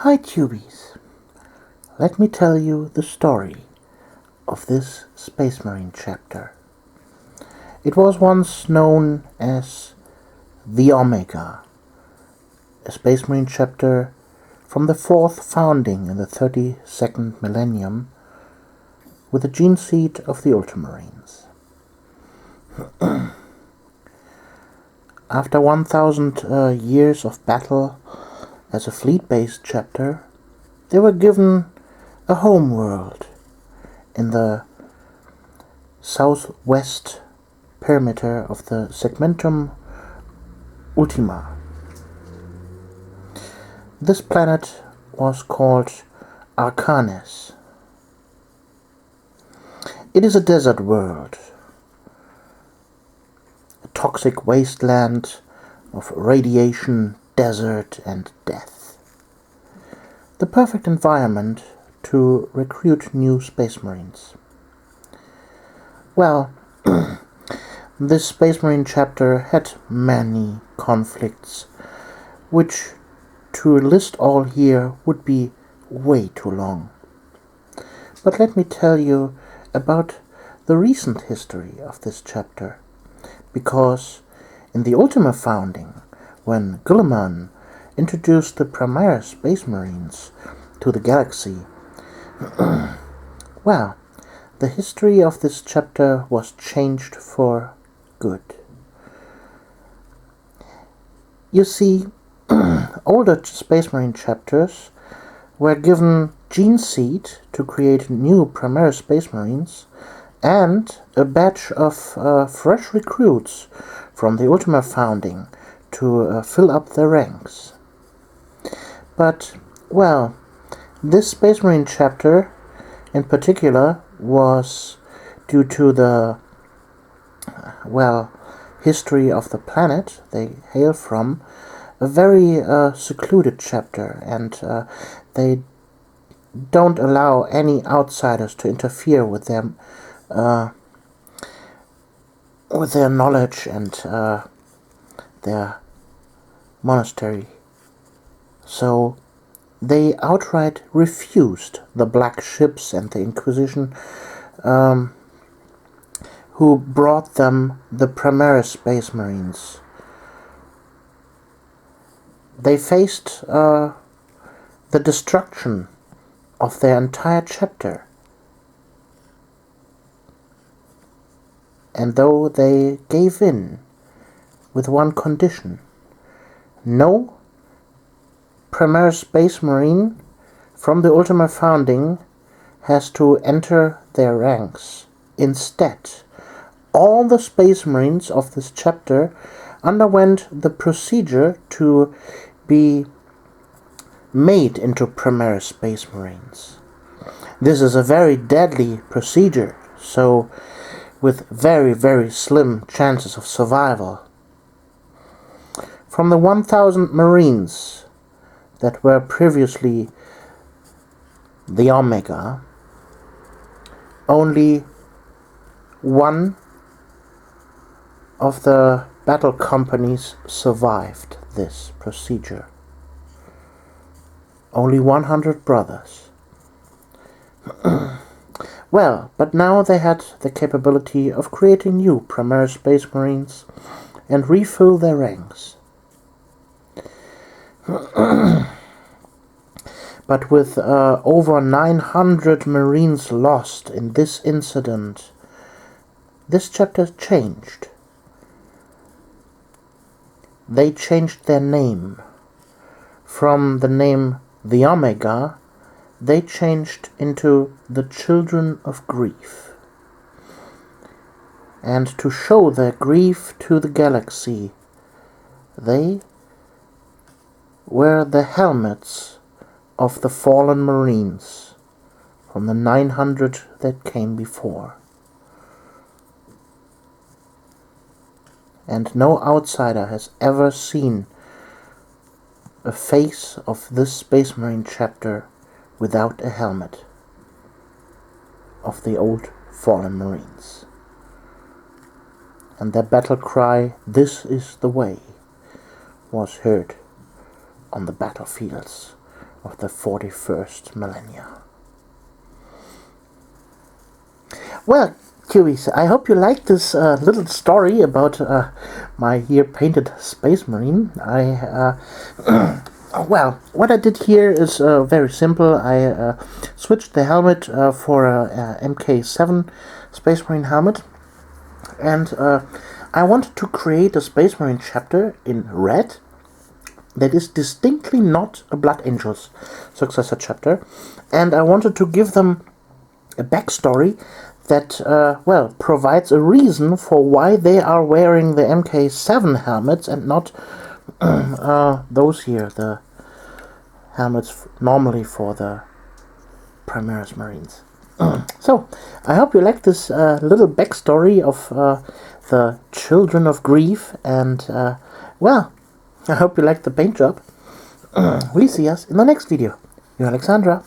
Hi Tubies! Let me tell you the story of this Space Marine chapter. It was once known as the Omega, a Space Marine chapter from the 4th founding in the 32nd millennium with the gene seed of the Ultramarines. After 1,000 years of battle as a fleet-based chapter, they were given a homeworld in the southwest perimeter of the segmentum Ultima. This planet was called Arcanis. It is a desert world, a toxic wasteland of radiation, desert, and death. The perfect environment to recruit new Space Marines. Well, this Space Marine chapter had many conflicts, which to list all here would be way too long. But let me tell you about the recent history of this chapter, because in the Ultima founding, when Guilliman introduced the Primaris Space Marines to the galaxy, well, the history of this chapter was changed for good. You see, older Space Marine chapters were given gene seed to create new Primaris Space Marines and a batch of fresh recruits from the Ultima founding to fill up their ranks. But, well, this Space Marine chapter in particular was, due to the, history of the planet they hail from, a very secluded chapter, and they don't allow any outsiders to interfere with them, with their knowledge and their monastery. So they outright refused the Black Ships and the Inquisition, who brought them the Primaris Space Marines. They faced the destruction of their entire chapter. And though they gave in with one condition: no Primaris Space Marine from the Ultima founding has to enter their ranks. Instead, all the Space Marines of this chapter underwent the procedure to be made into Primaris Space Marines. This is a very deadly procedure, so with very, very slim chances of survival. From the 1,000 Marines that were previously the Omega, only one of the battle companies survived this procedure. Only 100 brothers. Well, but now they had the capability of creating new Primaris Space Marines and refill their ranks. But with over 900 Marines lost in this incident, this chapter changed. They changed their name. From the name the Omega, they changed into the Children of Grief. And to show their grief to the galaxy, they wear the helmets of the fallen Marines from the 900 that came before. And no outsider has ever seen a face of this Space Marine chapter without a helmet of the old fallen Marines. And their battle cry, "This is the way," was heard on the battlefields of the 41st millennia. Well, Cuties, I hope you liked this little story about my here painted Space Marine. Well, what I did here is very simple. I switched the helmet for a MK7 Space Marine helmet, and I wanted to create a Space Marine chapter in red that is distinctly not a Blood Angels successor chapter, and I wanted to give them a backstory that, well, provides a reason for why they are wearing the MK7 helmets and not those here, the helmets normally for the Primaris Marines. So, I hope you like this little backstory of the Children of Grief, and, well, I hope you like the paint job. We'll see us in the next video. You're Alexandra.